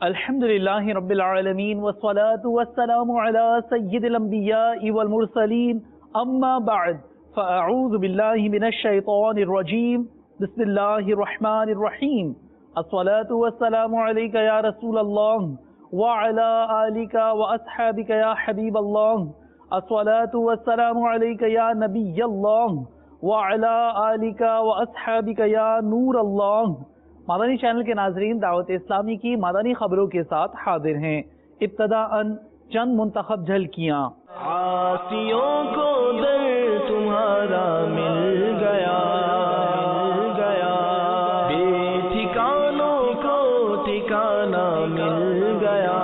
الحمدللہ رب العالمین والصلاة والسلام علی سید الانبیاء والمرسلین اما بعد فاعوذ باللہ من الشیطان الرجیم بسم اللہ الرحمن الرحیم الصلاة والسلام علیک یا رسول اللہ وعلی آلک واصحابک یا حبیب اللہ الصلاة والسلام علیک یا نبی اللہ وعلی آلک واصحابک یا نور اللہ۔ مدنی چینل کے ناظرین، دعوت اسلامی کی مدنی خبروں کے ساتھ حاضر ہیں۔ ابتداءً چند منتخب جھلکیاں۔ عاصیوں کو در تمہارا مل گیا، بے ٹھکانوں کو ٹھکانہ مل گیا۔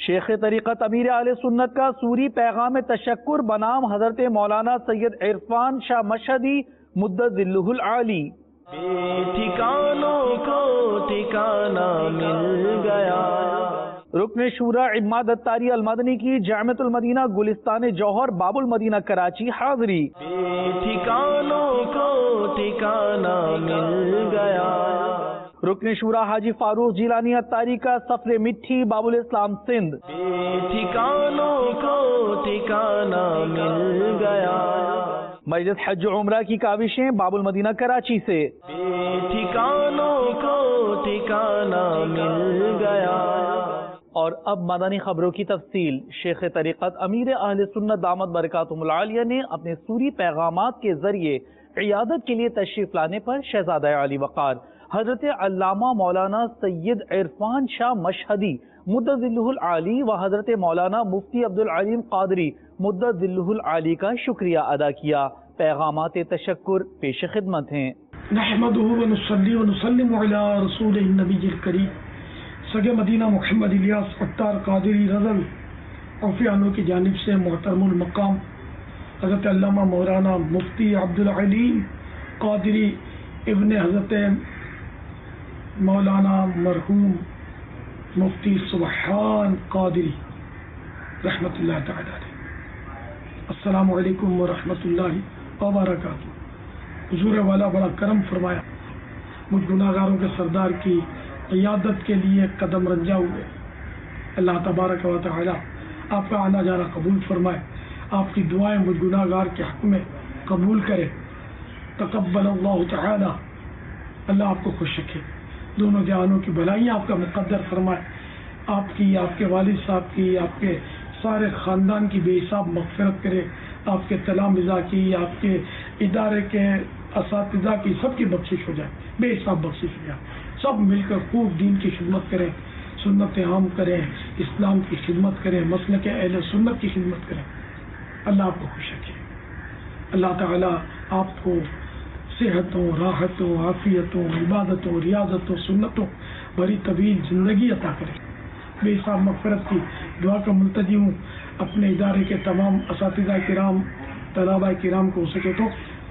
شیخ طریقت امیر اہل سنت کا سوری پیغام تشکر بنام حضرت مولانا سید عرفان شاہ مشہدی مدد ذلہ العالی۔ بے ٹھکانوں کو ٹھکانہ مل گیا۔ رکن شورا عماد اتاری المدنی کی جامعۃ المدینہ گلستان جوہر باب المدینہ کراچی حاضری۔ بے ٹھکانوں کو ٹھکانہ مل گیا۔ رکن شورا حاجی فاروق جیلانی اتاری کا سفر مٹھی باب الاسلام سندھ۔ بے ٹھکانوں کو ٹھکانہ مل گیا۔ مجلس حج عمرہ کی کاوشیں باب المدینہ کراچی سے۔ بے ٹھکانوں کو ٹھکانہ مل گیا۔ اور اب مدنی خبروں کی تفصیل۔ شیخ طریقت امیر اہل سنت دامت برکاتہم العالیہ نے اپنے سوری پیغامات کے ذریعے عیادت کے لیے تشریف لانے پر شہزادہ علی وقار حضرت علامہ مولانا سید عرفان شاہ مشہدی مدد ذلہ العالی و حضرت مولانا مفتی عبدالعلیم قادری مدد ذلہ العالی کا شکریہ ادا کیا۔ پیغامات تشکر پیش خدمت ہیں۔ نحمدہ ونصلی ونسلم علی رسول النبی الکریم سگے مدینہ محمد الیاس عطار قادری رضل عفی عنہ کی جانب سے محترم المقام حضرت علامہ مولانا مفتی عبدالعلیم قادری ابن حضرت مولانا مرحوم مفتی سبحان قادری رحمت اللہ تعالی علیہ۔ السلام علیکم ورحمۃ اللہ وبرکاتہ۔ حضور والا بڑا کرم فرمایا، مجھ گناہ گاروں کے سردار کی عیادت کے لیے قدم رنجا ہوئے۔ اللہ تبارک و تعالی آپ کا آنا جانا قبول فرمائے، آپ کی دعائیں مجھ گناہ گار کے حق میں قبول کرے۔ تقبل اللہ تعالی، اللہ آپ کو خوش رکھے، دونوں جہانوں کی بھلائیاں آپ کا مقدر فرمائے، آپ کی، آپ کے والد صاحب کی، آپ کے سارے خاندان کی بے حساب مغفرت کرے، آپ کے تلامذہ کی، آپ کے ادارے کے اساتذہ کی، سب کی بخشش ہو جائے، بے حساب بخشش ہو جائے۔ سب مل کر خوب دین کی خدمت کریں، سنت عام کریں، اسلام کی خدمت کریں، مسلک اہل سنت کی خدمت کریں۔ اللہ آپ کو خوش رکھے، اللہ تعالیٰ آپ کو صحتوں، راحتوں، عافیتوں، عبادتوں، ریاضتوں، سنتوں بڑی طویل زندگی عطا کرے۔ بے حساب مغفرت کی دعا کا ملتجی ہوں اپنے ادارے کے تمام اساتذہ کرام، طلباء کرام کو ہو سکے تو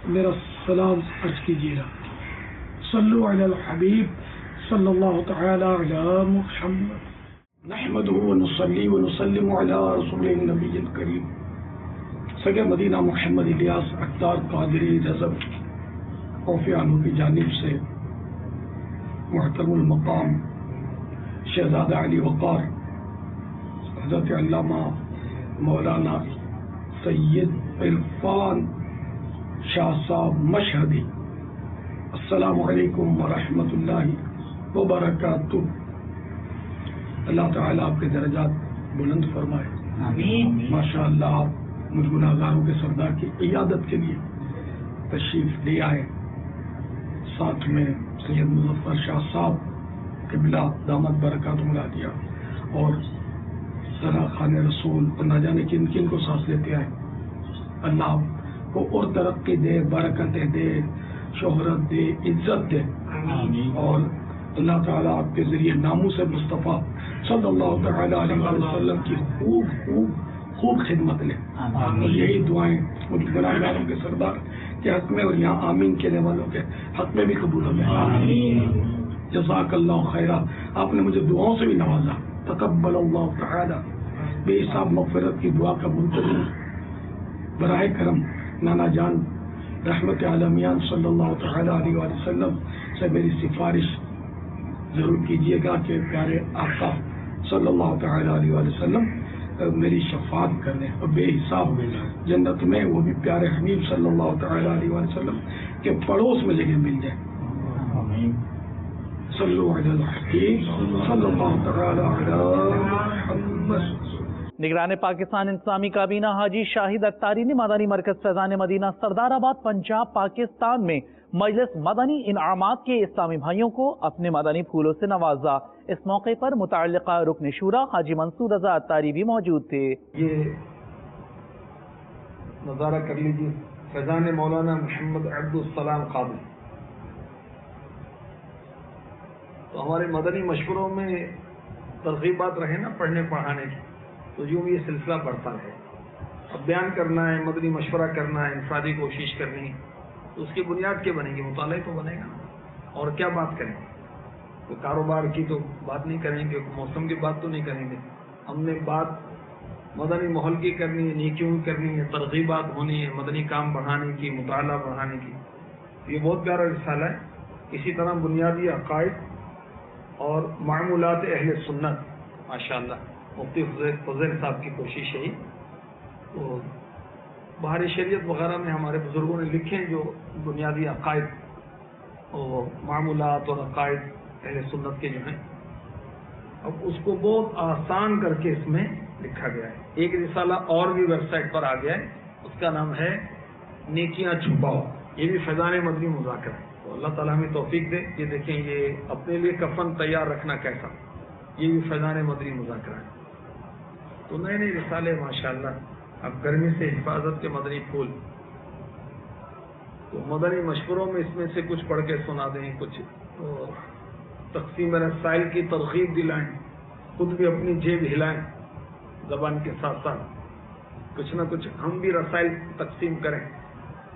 میرا سلام عرض کیجیے گا۔ صلو علی الحبیب صلی اللہ تعالی علی محمد۔ نحمدہ ونصلی ونسلم علی رسول النبی الکریم سگے مدینہ محمد الیاس عطار قادری رضب عفی عنہ کی جانب سے محترم المقام شہزادہ علی وقار حضرت علامہ مولانا سید عرفان شاہ صاحب مشہدی، السلام علیکم ورحمۃ اللہ وبرکاتہ۔ اللہ تعالیٰ آپ کے درجات بلند فرمائے، آمین۔ ماشاء اللہ، آپ مجھ گناہ گاروں کے سردار کی عیادت کے لیے تشریف لے آئے، ساتھ میں سید مظفر شاہ صاحب قبلہ دامت برکاتہم العالیہ اور ذرا خان رسول اور نہ جانے کن کن کو سانس لیتے آئے. اللہ کو اور ترقی دے، برکتیں دے، شہرت دے، عزت دے. اور اللہ تعالیٰ آپ کے ذریعے ناموس مصطفیٰ صلی اللہ تعالیٰ علیہ وسلم کی خوب خدمت لے. اور یہی دعائیں گناہ گاروں کے سردار کے حق میں اور یہاں آمین کہنے والوں کے حق میں بھی قبول ہو جائے. جزاک اللہ خیرہ. آپ نے مجھے دعاؤں سے بھی نوازا. تقبل اللہ تعالیٰ. بے حساب مغفرت کی دعا قبول کروں. براہ کرم نانا جان رحمت عالمیان صلی اللہ تعالیٰ علیہ وسلم سے میری سفارش ضرور کیجیے گا کہ پیارے آقا صلی اللہ تعالیٰ علیہ وسلم میری شفاعت کرنے اور بے حساب جنت میں وہ بھی پیارے حبیب صلی اللہ تعالیٰ علیہ وسلم کے پڑوس میں جگہ مل جائے. صلو علی الحبیب صلی اللہ تعالیٰ علی محمد. نگران پاکستان اسلامی کابینہ حاجی شاہد اختاری نے مدنی مرکز فیضان مدینہ سردار آباد پنجاب پاکستان میں مجلس مدنی انعامات کے اسلامی بھائیوں کو اپنے مدنی پھولوں سے نوازا. اس موقع پر متعلقہ رکن شورا حاجی منصور رضا اختاری بھی موجود تھے. یہ نظارہ کر لیجیے فیضان مولانا محمد عبدالسلام قادری. تو ہمارے مدنی مشوروں میں ترغیبات رہے نا پڑھنے پڑھانے کی، تو یوں یہ سلسلہ بڑھتا ہے. اب بیان کرنا ہے، مدنی مشورہ کرنا ہے، انفرادی کوشش کرنی ہے، تو اس کی بنیاد کیا بنے گی؟ مطالعہ تو بنے گا. اور کیا بات کریں گے؟ تو کاروبار کی تو بات نہیں کریں گے، موسم کی بات تو نہیں کریں گے. ہم نے بات مدنی ماحول کی کرنی ہے، نیکیوں کی کرنی ہے، ترغیبات ہونی ہے، مدنی کام بڑھانے کی، مطالعہ بڑھانے کی. یہ بہت پیارا رسالہ ہے. اسی طرح بنیادی عقائد اور معمولات اہل سنت، ماشاءاللہ مفتی فضیل صاحب کی کوشش ہے. تو بہار شریعت وغیرہ میں ہمارے بزرگوں نے لکھے ہیں جو بنیادی عقائد اور معمولات اور عقائد اہل سنت کے جو ہیں. اب اس کو بہت آسان کر کے اس میں لکھا گیا ہے. ایک رسالہ اور بھی ویب سائٹ پر آ گیا ہے، اس کا نام ہے نیکیاں چھپاؤ. یہ بھی فیضان مدنی مذاکرہ ہے. تو اللہ تعالیٰ ہمیں توفیق دے. یہ دیکھیں، یہ اپنے لیے کفن تیار رکھنا کیسا، یہ بھی فیضان مدنی مذاکرہ ہے. تو نئے نئے رسالے ماشاءاللہ. اب گرمی سے حفاظت کے مدنی پھول، تو مدنی مشوروں میں اس میں سے کچھ پڑھ کے سنا دیں، کچھ تقسیم رسائل کی ترغیب دلائیں، خود بھی اپنی جیب ہلائیں زبان کے ساتھ ساتھ. کچھ نہ کچھ ہم بھی رسائل تقسیم کریں.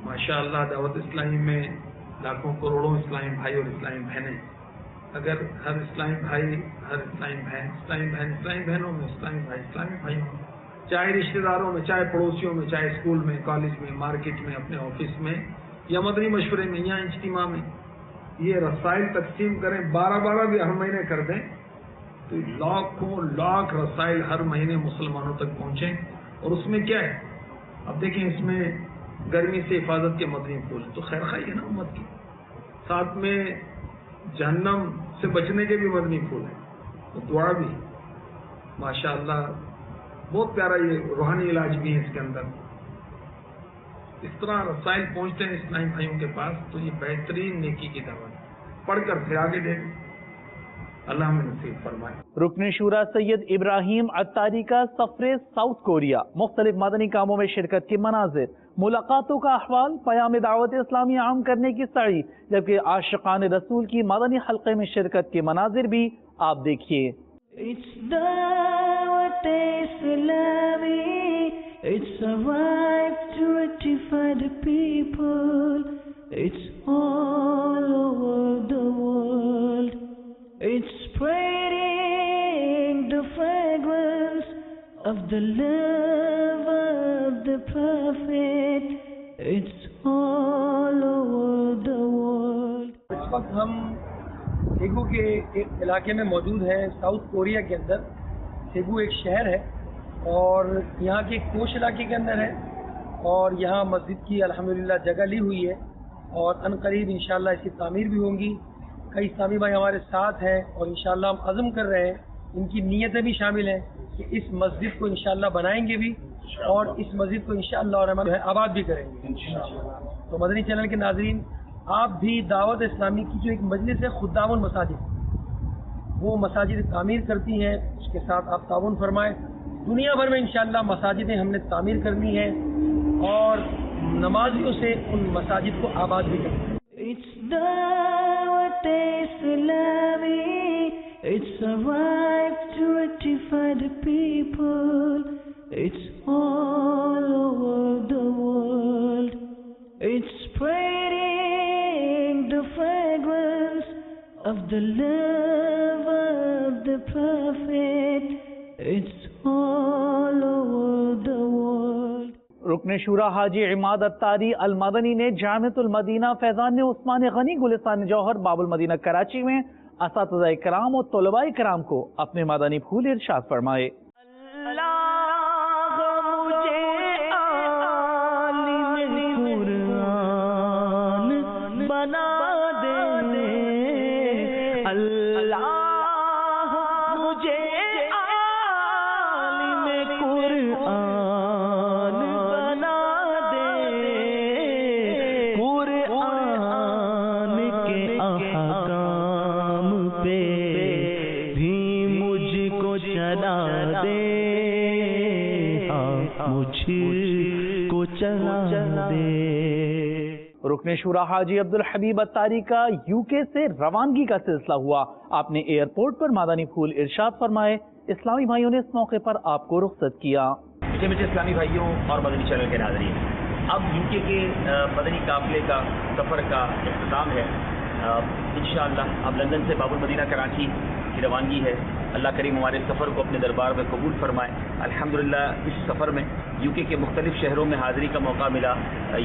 ماشاءاللہ دعوت اسلامی میں لاکھوں کروڑوں اسلامی بھائی اور اسلامی بہنیں. اگر ہر اسلامی بھائی، ہر اسلامی بہن، اسلامی بہن اسلامی بہنوں میں، اسلامی بھائی اسلامی بھائیوں میں، چاہے رشتہ داروں میں، چاہے پڑوسیوں میں، چاہے اسکول میں، کالج میں، مارکیٹ میں، اپنے آفس میں، یا مدنی مشورے میں یا اجتماع میں، یہ رسائل تقسیم کریں. 12 بھی ہر مہینے کر دیں تو لاکھوں لاکھ رسائل ہر مہینے مسلمانوں تک پہنچیں. اور اس میں کیا ہے؟ اب دیکھیں، اس میں گرمی سے حفاظت کے مدنی پھول تو خیر خواہی ہے نا امت کی، ساتھ میں جہنم سے بچنے کے بھی مدنی پھول ہیں، تو دعا بھی ماشاءاللہ بہت پیارا. یہ روحانی علاج بھی ہے اس کے اندر. اس طرح رسائل پہنچتے ہیں اسلامی بھائیوں کے پاس، تو یہ بہترین نیکی کی دعوت. پڑھ کر پھر آگے دیکھ، اللہ ہمیں نصیب فرمائے. رکن شورا سید ابراہیم اختاری کا سفر ساؤتھ کوریا، مختلف مدنی کاموں میں شرکت کے مناظر، ملاقاتوں کا احوال، پیام دعوت اسلامی عام کرنے کی سعی، جبکہ عاشقان رسول کی مدنی حلقے میں شرکت کے مناظر بھی آپ دیکھیے. It's دعوت اسلامی, it's a right to rectify the people, it's all over the world, it's spreading the fragrance of the love of the Prophet, it's all over the world. اس وقت ہم سیگو کے ایک علاقے میں موجود ہیں، ساؤتھ کوریا کے اندر. سیگو ایک شہر ہے اور یہاں کے ایک پوش علاقے کے اندر ہے، اور یہاں مسجد کی الحمدللہ جگہ لی ہوئی ہے، اور عنقریب انشاءاللہ اس کی تعمیر بھی ہوں گی. کئی اسلامی بھائی ہمارے ساتھ ہیں اور انشاءاللہ ہم عزم کر رہے ہیں، ان کی نیتیں بھی شامل ہیں کہ اس مسجد کو انشاءاللہ بنائیں گے بھی، اور اس مسجد کو انشاءاللہ الرحمن آباد بھی کریں گے. تو مدنی چینل کے ناظرین، آپ بھی دعوت اسلامی کی جو ایک مجلس ہے خدام المساجد، وہ مساجد تعمیر کرتی ہیں، اس کے ساتھ آپ تعاون فرمائیں. دنیا بھر میں انشاءاللہ مساجدیں ہم نے تعمیر کرنی ہیں اور نمازیوں سے ان مساجد کو آباد بھی کرنا ہے. It's Dawat Islami, it's a right to rectify the people, it's all over the world, it's spreading the fragrance of the love of the Prophet, it's all over the world. رکن شورا حاجی عماد اتاری المدنی نے جامعۃ المدینہ فیضان عثمان غنی گلستان جوہر باب المدینہ کراچی میں اساتذہ کرام اور طلباء کرام کو اپنے مدنی پھول ارشاد فرمائے. رکن شورا حاجی عبدالحبیب اتاری کا یو کے سے روانگی کا سلسلہ ہوا. آپ نے ایئرپورٹ پر مدنی پھول ارشاد فرمائے. اسلامی بھائیوں نے اس موقع پر آپ کو رخصت کیا. میٹھے اسلامی بھائیوں اور مدنی چینل کے ناظرین، اب یو کے مدنی قافلے کا سفر کا اختتام ہے. انشاءاللہ اب لندن سے باب المدینہ کراچی کی روانگی ہے. اللہ کریم ہمارے سفر کو اپنے دربار میں قبول فرمائے. الحمدللہ اس سفر میں یو کے مختلف شہروں میں حاضری کا موقع ملا.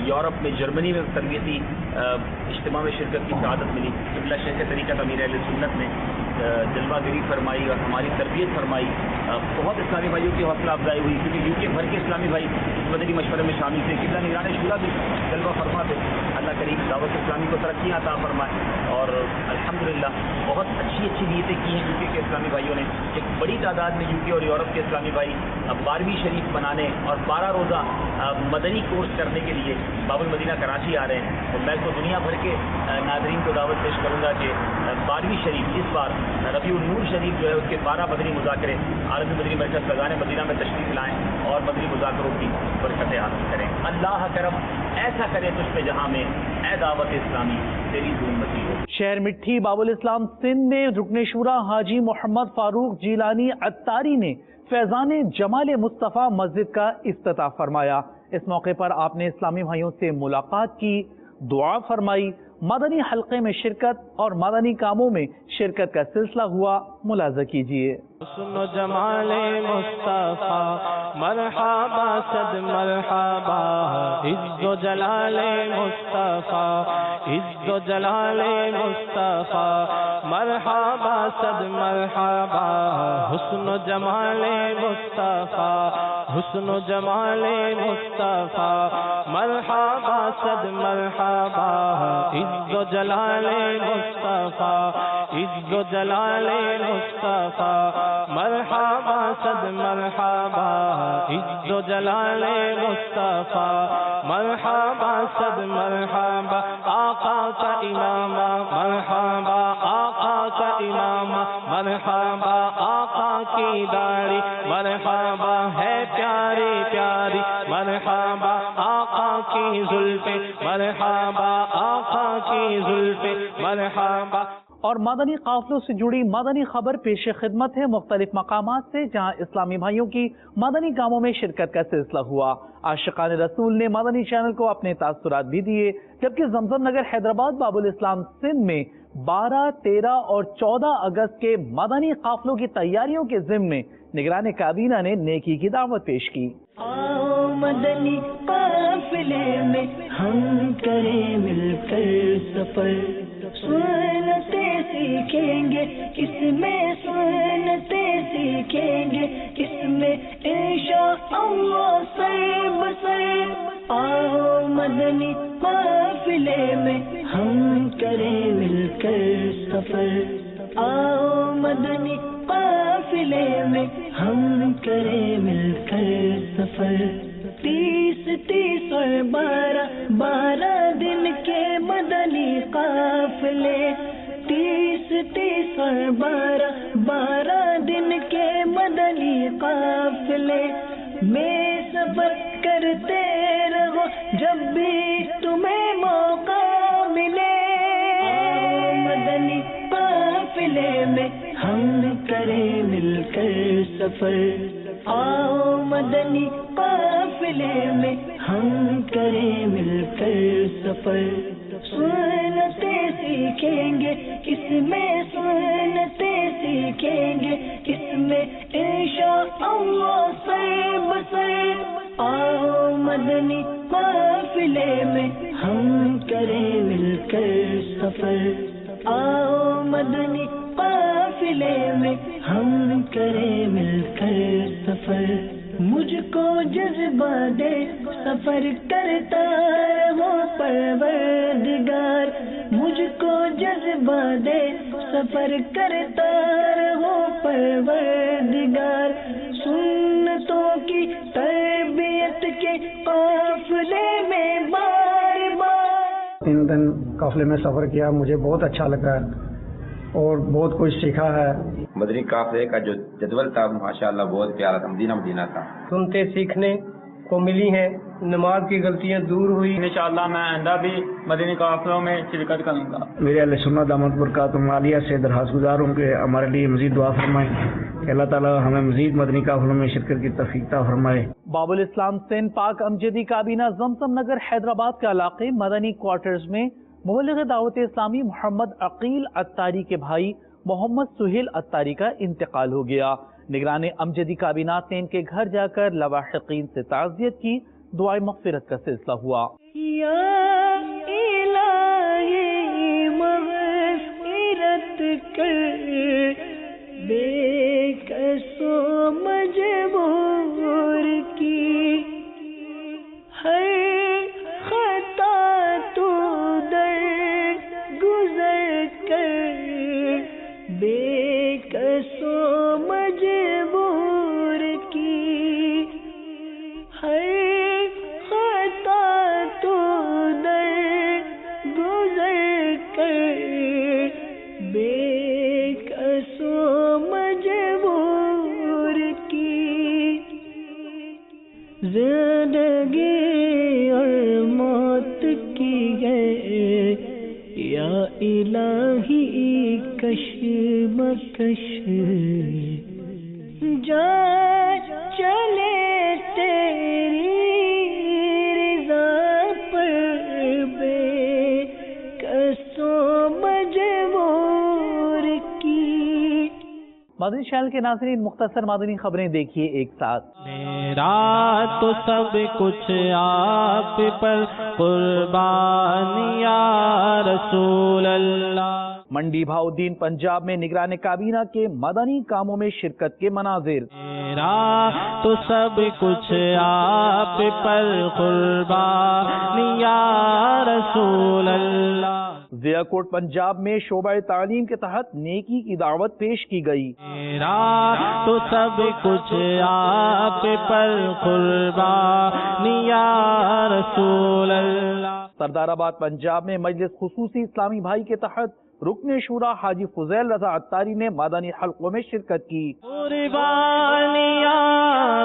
یورپ میں جرمنی میں تربیتی اجتماع میں شرکت کی سعادت ملی. قبلہ شیخ طریقت امیر اہل سنت نے جلوہ گری فرمائی اور ہماری تربیت فرمائی. بہت اسلامی بھائیوں کی حوصلہ افزائی ہوئی کیونکہ یو کے بھر کے اسلامی بھائی اس مدنی مشورے میں شامل تھے. قبلہ نگران شورا بھی جلوہ فرما تھے. اللہ کریم دعوت اسلامی کو ترقیاں عطا فرمائے. اور الحمدللہ بہت اچھی نیتیں کی ہیں یو کے اسلامی بھائیوں نے. ایک بڑی تعداد میں یو کے اور یورپ کے اسلامی بھائی 12ویں شریف بنانے اور 12 روزہ مدنی کورس کرنے کے لیے باب المدینہ کراچی آ رہے ہیں. تو میں تو دنیا بھر کے ناظرین کو دعوت پیش کروں گا کہ 12ویں شریف اس بار ربیع النور شریف جو ہے اس کے 12 مدنی مذاکرے عالمی مدنی مرکز فیضان مدینہ میں تشریف لائیں اور مدنی مذاکروں کی برکتیں حاصل کریں. اللہ کرم ایسا کرے تجھ پہ جہاں میں اے دعوت اسلامی تیری دھوم مچی ہو. شہر مٹھی باب الاسلام سندھ میں رکن شورا حاجی محمد فاروق جیلانی اتاری نے فیضان جمال مصطفیٰ مسجد کا افتتاح فرمایا. اس موقع پر آپ نے اسلامی بھائیوں سے ملاقات کی، دعا فرمائی. مدنی حلقے میں شرکت اور مدنی کاموں میں شرکت کا سلسلہ ہوا. ملاحظہ کیجیے. حسن و جمال مصطفیٰ مرحبا صد مرحبا، عز و جلال مصطفیٰ عز و جلال مصطفیٰ مرحبا صد مرحبا. حسن و جمال مصطفیٰ حسن و جمال مصطفیٰ مرحبا صد مرحبا، عز و جلال مصطفیٰ عز و جلال مصطفیٰ مرحبا صد مرحبا، عز و جلال مصطفیٰ مرحبا صد مرحبا. آقا کا امامہ مرحبا آقا کا امامہ مرحبا، آقا کی داڑھی مرحبا ہے پیاری پیاری مرحبا، آقا کی زلفیں مرحبا آقا کی زلفیں مرحبا. اور مدنی قافلوں سے جڑی مدنی خبر پیش خدمت ہے مختلف مقامات سے، جہاں اسلامی بھائیوں کی مدنی کاموں میں شرکت کا سلسلہ ہوا. عاشقان رسول نے مدنی چینل کو اپنے تاثرات بھی دیے، جبکہ زمزم نگر حیدرآباد باب الاسلام سندھ میں 12، 13 اور 14 اگست کے مدنی قافلوں کی تیاریوں کے ضمن میں نگران کابینہ نے نیکی کی دعوت پیش کی. آؤ مدنی قافلے میں ہم کریں مل کر سفر، سنتیں سیکھیں گے کس میں سنتیں سیکھیں گے کس میں انشاءاللہ سر بسر. آؤ مدنی قافلے میں ہم کریں مل کر سفر، آؤ مدنی قافلے میں ہم کریں مل کر سفر. 30 اور 12 دن کے مدنی قافلے، 30 اور 12 دن کے مدنی قافلے. میں سفر کرتے رہو جب بھی تمہیں موقع ملے. آؤ مدنی قافلے میں ہم کریں مل کر سفر. آؤ مدنی قافلے میں ہم کریں مل کر سفر. سنتیں سیکھیں گے کس میں, سنتیں سیکھیں گے کس میں, انشاءاللہ سر بسر. آؤ مدنی قافلے میں ہم کریں مل کر سفر. آؤ مدنی قافلے میں ہم کریں مل کر سفر. مجھ کو جذبہ دے سفر کرتا رہو پروردگار. مجھ کو جذبہ دے سفر کرتا رہو پروردگار. سنتوں کی تربیت کے قافلے میں بار بار. 3 دن قافلے میں سفر کیا, مجھے بہت اچھا لگا اور بہت کچھ سیکھا ہے. مدنی قافلے کا جو جدول تھا ماشاءاللہ بہت پیارا تھا, مدینہ تھا. سنتے سیکھنے کو ملی ہیں, نماز کی غلطیاں دور ہوئی. انشاءاللہ میں آئندہ بھی مدنی قافلوں میں شرکت کروں گا. میرے اہل سنت دامت برکاتہم عالیہ سے درخواست گزار ہوں کہ ہمارے لیے مزید دعا فرمائیں کہ اللہ تعالیٰ ہمیں مزید مدنی قافلوں میں شرکت کی توفیق عطا فرمائے. باب الاسلام سندھ پاک امجدی کابینہ زمزم نگر حیدرآباد کے علاقے مدنی کوارٹرز میں مبلغ دعوت اسلامی محمد عقیل عطاری کے بھائی محمد سہیل عطاری کا انتقال ہو گیا. نگران امجدی کابینہ نے ان کے گھر جا کر لواحقین سے تعزیت کی. دعائے مغفرت کا سلسلہ ہوا. یا الہی مغفرت کر بے کسو مجبور کی, ہر خطا تو در گزر کر بے کسو مجبور کی, ہر خطا تو در گزر کر بے کسو مجبور کی. زندگی اور موت کی ہے یا الہی کش مکش, جا چلے تیری رضا پر بے کسو مجبور کی. مدنی چینل کے ناظرین, مختصر مدنی خبریں دیکھیے ایک ساتھ. میرا تو سب کچھ آپ پر قربان یا رسول اللہ. منڈی بہاؤدین پنجاب میں نگران کابینہ کے مدنی کاموں میں شرکت کے مناظر. میرا تو سب کچھ آپ پر قربان یا رسول اللہ. ضیاء کوٹ پنجاب میں شعبہ تعلیم کے تحت نیکی کی دعوت پیش کی گئی. میرا تو سب کچھ آپ پر قربان یا رسول اللہ. سردار آباد پنجاب میں مجلس خصوصی اسلامی بھائی کے تحت رکن شورا حاجی فضیل رضا عطاری نے مدنی حلقوں میں شرکت کی. قربان یا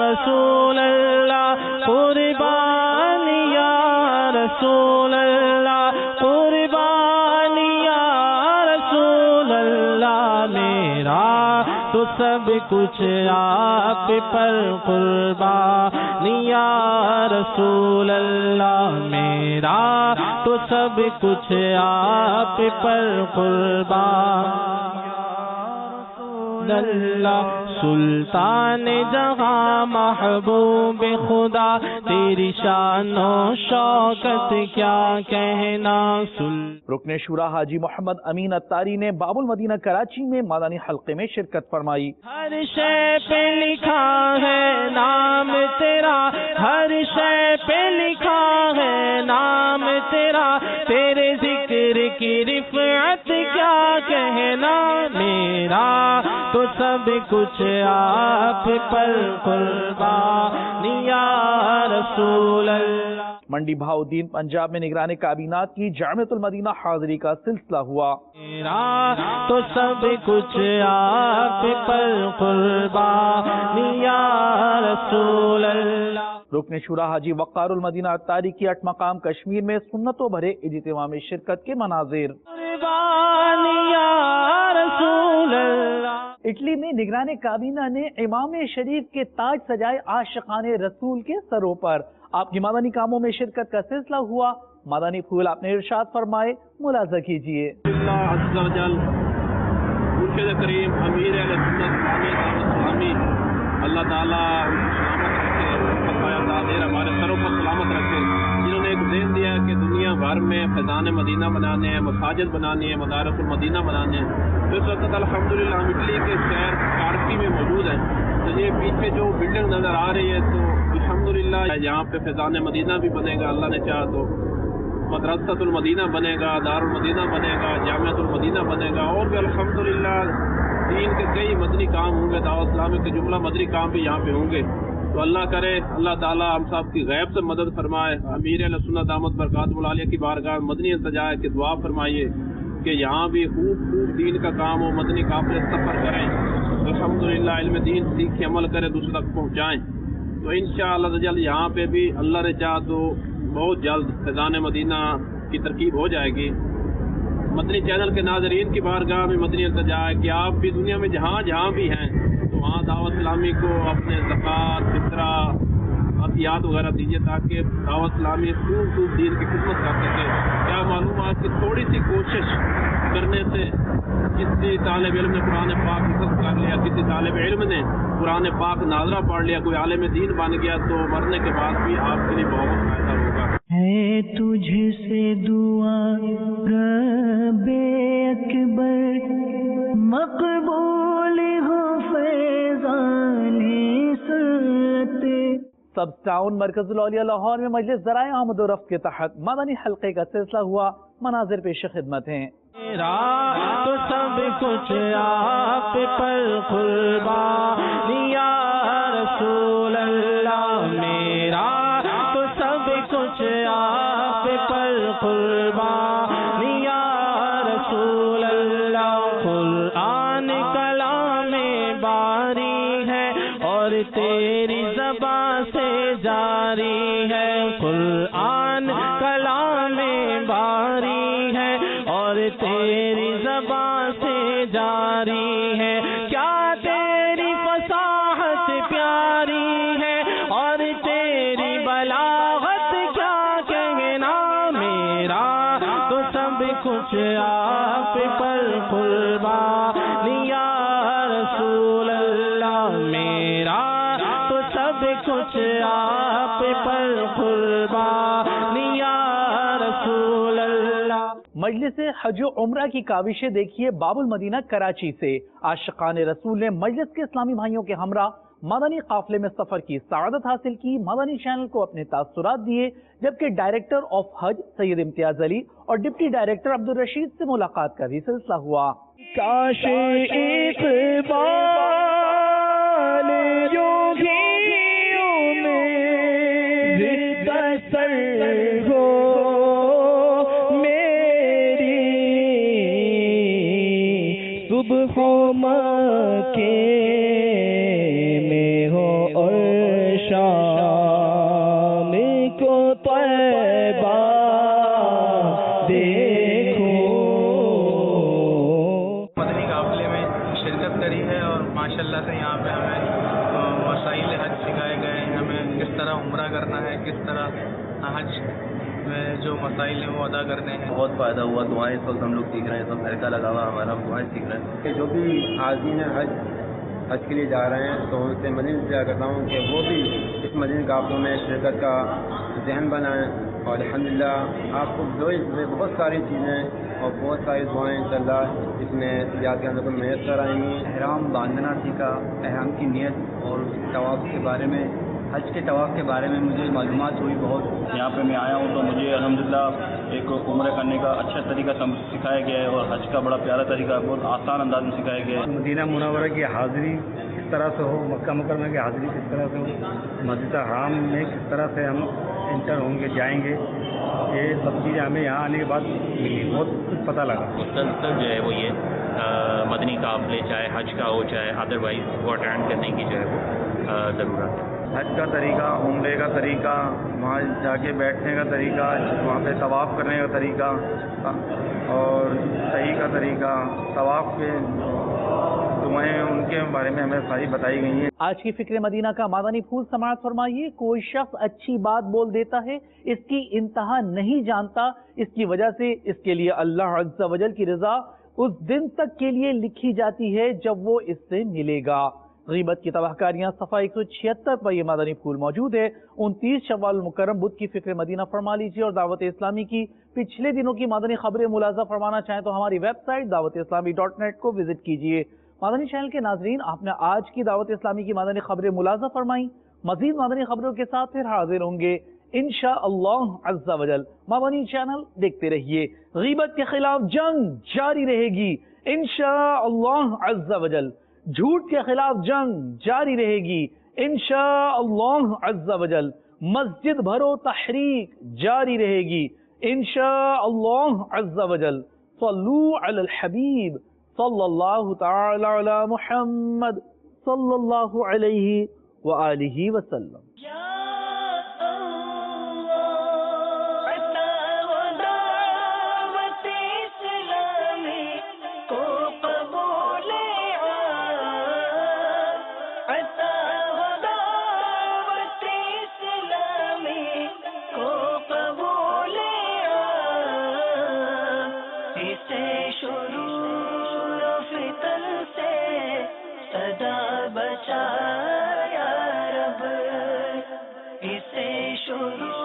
رسول اللہ, قربان یا رسول اللہ, قربان یا رسول اللہ. میرا تو سب کچھ آپ پر قربان یا رسول اللہ. میرا تو سب کچھ آپ پر قربان اللہ. سلطان جہاں محبوب خدا, تیری شان و شوکت کیا کہنا. رکن شورا حاجی محمد امین عطاری نے باب المدینہ کراچی میں مدنی حلقے میں شرکت فرمائی. ہر شے پہ لکھا ہے نام تیرا, ہر شے پہ لکھا ہے نام تیرا, تیرے ذکر حاضر کی رفعت کیا کہنا میرا تو سب کچھ آپ پر قربان یا رسول اللہ۔ منڈی بہاؤدین پنجاب میں نگران کابینہ کی جامعۃ المدینہ حاضری کا سلسلہ ہوا۔ میرا تو سب کچھ آپ پر قربان یا رسول اللہ۔ رکن شورا حاجی وقار المدینہ اتاری کی 8 مقام کشمیر میں سنتوں بھرے اجتماع میں شرکت کے مناظر۔ قربان یا رسول اللہ۔ اٹلی میں نگران کابینہ نے امام شریف کے تاج سجائے عاشقان رسول کے سروں پر۔ آپ کی مدنی کاموں میں شرکت کا سلسلہ ہوا۔ مدنی پھول آپ نے ارشاد فرمائے، ملاحظہ کیجیے۔ اللہ عز و جل مرشد کریم امیر اہل سنت اسلامی اللہ تعالیٰ ہمارے سروں پر سلامت رکھے، جنہوں نے ایک ذہن دیا ہے کہ دنیا بھر میں فیضان مدینہ بنانے ہیں، مساجد بنانی ہے، مدارس المدینہ بنانے ہیں۔ اس وقت الحمدللہ ہم اٹلی کے شہر کارپی میں موجود ہیں، تو یہ پیچھے جو بلڈنگ نظر آ رہی ہے تو الحمدللہ یہاں پہ فیضان مدینہ بھی بنے گا، اللہ نے چاہا تو مدرسۃ المدینہ بنے گا، دار المدینہ بنے گا، جامعۃ المدینہ بنے گا، اور بھی الحمدللہ دین کے کئی مدنی کام ہوں گے، دعوت اسلامی کے جملہ مدنی کام بھی یہاں پہ ہوں گے۔ تو اللہ کرے اللہ تعالیٰ ہم سب کی غیب سے مدد فرمائے، امیر اہل سنت دامت برکاتہ العالیہ کی بارگاہ مدنی التجا ہے کہ دعا فرمائیے کہ یہاں بھی خوب دین کا کام ہو، مدنی قافلے سفر کریں، الحمدللہ علم دین سیکھ کے عمل کریں، دوسرے تک پہنچائیں۔ تو انشاءاللہ جلد یہاں پہ بھی اللہ نے چاہا تو بہت جلد فیضان مدینہ کی ترکیب ہو جائے گی۔ مدنی چینل کے ناظرین کی بارگاہ میں مدنی التجا ہے کہ آپ بھی دنیا میں جہاں جہاں بھی ہیں تو وہاں دعوت اسلامی کو اپنے زکوٰۃ، فطرہ، عطیات وغیرہ دیجیے تاکہ دعوت اسلامی خوب دین کی خدمت کر سکے۔ کیا معلوم ہے کہ تھوڑی سی کوشش کرنے سے کسی طالب علم نے قرآن پاک حفظ کر لیا، کسی طالب علم نے قرآن پاک ناظرہ پڑھ لیا، کوئی عالم دین بن گیا، تو مرنے کے بعد بھی آپ کے لیے بہت فائدہ ہوگا۔ ہے تجھ سے دعا رب اکبر مقبول ہو فیضان سنت۔ سب ٹاؤن مرکز الاولیاء لاہور میں مجلس ذرائع آمد و رفت کے تحت مدنی حلقے کا سلسلہ ہوا۔ مناظر پیش خدمت ہیں۔ میرا تو سب کچھ آپ پر قربان یا رسول اللہ۔ میرا تو سب کچھ آپ پر قربان یا رسول اللہ۔ قرآن کلام باری ہے اور تیری زبان سے جاری ہے۔ قرآن کلام باری ہے اور تیری زبان سے جاری ہے۔ کیا تیری فصاحت پیاری ہے اور تیری بلاغت کیا کہنا۔ میرا تو سب کچھ آپ پر قربان یا رسول اللہ۔ میرا تو سب کچھ آپ پر قربان یا رسول اللہ۔ مجلس حج و عمرہ کی کاوشیں دیکھیے باب المدینہ کراچی سے۔ عاشقان رسول نے مجلس کے اسلامی بھائیوں کے ہمراہ مدنی قافلے میں سفر کی سعادت حاصل کی۔ مدنی چینل کو اپنے تاثرات دیے، جبکہ ڈائریکٹر آف حج سید امتیاز علی اور ڈپٹی ڈائریکٹر عبدالرشید سے ملاقات کا بھی سلسلہ ہوا۔ کاش اقبال یوں ہی امید بسر ہو میری، صبح و مکے میں ہو اور شام کو طیبہ دیکھوں۔ مدنی قافلے میں شرکت کری ہے اور ماشاءاللہ سے یہاں پہ ہمیں مسائل حج سکھائے گئے ہیں، ہمیں کس طرح عمرہ کرنا ہے، کس طرح حج میں جو مسائل ہیں وہ ادا کرنے ہیں۔ بہت فائدہ ہوا، دعائیں اس وقت ہم لوگ سیکھ رہے ہیں، سب گھر کا لگا ہوا ہمارا، دعائیں سیکھ رہے ہیں کہ جو بھی عازمین حج کے لیے جا رہے ہیں تو ان سے مزید کیا کرتا ہوں کہ وہ بھی اس مدنی قافلوں میں شرکت کا ذہن بنائیں، اور الحمدللہ آپ کو بہت ساری چیزیں اور بہت ساری دعائیں انشاءاللہ اس میں یاد کے اندر کو میسر آئیں گی۔ احرام باندھنا سیکھا، احرام کی نیت اور طواف کے بارے میں حج کے طواف کے بارے میں مجھے معلومات ہوئی بہت. یہاں پہ میں آیا ہوں تو مجھے الحمدللہ ایک عمرہ کرنے کا اچھا طریقہ سکھایا گیا ہے اور حج کا بڑا پیارا طریقہ بہت آسان انداز میں سکھایا گیا ہے. مدینہ منورہ کی حاضری کس طرح سے ہو, مکہ مکرمہ کی حاضری کس طرح سے ہو, مسجد حرام میں کس طرح سے ہم انٹر ہوں گے, جائیں گے, یہ سب چیزیں ہمیں یہاں آنے کے بعد ملی, بہت کچھ پتہ لگا. مسلسل جو ہے وہ یہ مدنی قافلے چاہے حج کا ہو چاہے ادروائز وہ اٹینڈ کرنے کی جو ہے وہ ضرورت ہے. حج کا طریقہ, عمرے کا طریقہ, وہاں جا کے بیٹھنے کا طریقہ, وہاں پہ طواف کرنے کا طریقہ اور صحیح کا طریقہ, طواف کے دعائیں ان کے بارے میں ہمیں ساری بتائی گئی ہیں. آج کی فکر مدینہ کا مدنی پھول سماعت فرمائیے. کوئی شخص اچھی بات بول دیتا ہے, اس کی انتہا نہیں جانتا, اس کی وجہ سے اس کے لیے اللہ عز و جل کی رضا اس دن تک کے لیے لکھی جاتی ہے جب وہ اس سے ملے گا. غیبت کی تباہ کاریاں صفحہ 176 پر یہ مدنی پھول موجود ہے. 29 شوال المکرم بدھ کی فکر مدینہ فرما لیجیے. اور دعوت اسلامی کی پچھلے دنوں کی مدنی خبریں ملاحظہ فرمانا چاہیں تو ہماری ویب سائٹ dawatیسلامی.net کو وزٹ کیجیے. مدنی چینل کے ناظرین, آپ نے آج کی دعوت اسلامی کی مدنی خبریں ملاحظہ فرمائیں. مزید مدنی خبروں کے ساتھ پھر حاضر ہوں گے انشاءاللہ عز و جل. مدنی چینل دیکھتے رہیے. غیبت کے خلاف جنگ جاری رہے گی انشاءاللہ عز و جل. جھوٹ کے خلاف جنگ جاری رہے گی انشاءاللہ عز و جل. مسجد بھرو تحریک جاری رہے گی انشاءاللہ عز و جل. صلو علی الحبیب صلی اللہ تعالی علی محمد صلی اللہ علیہ وآلہ وسلم. بچا یا رب اسے شروع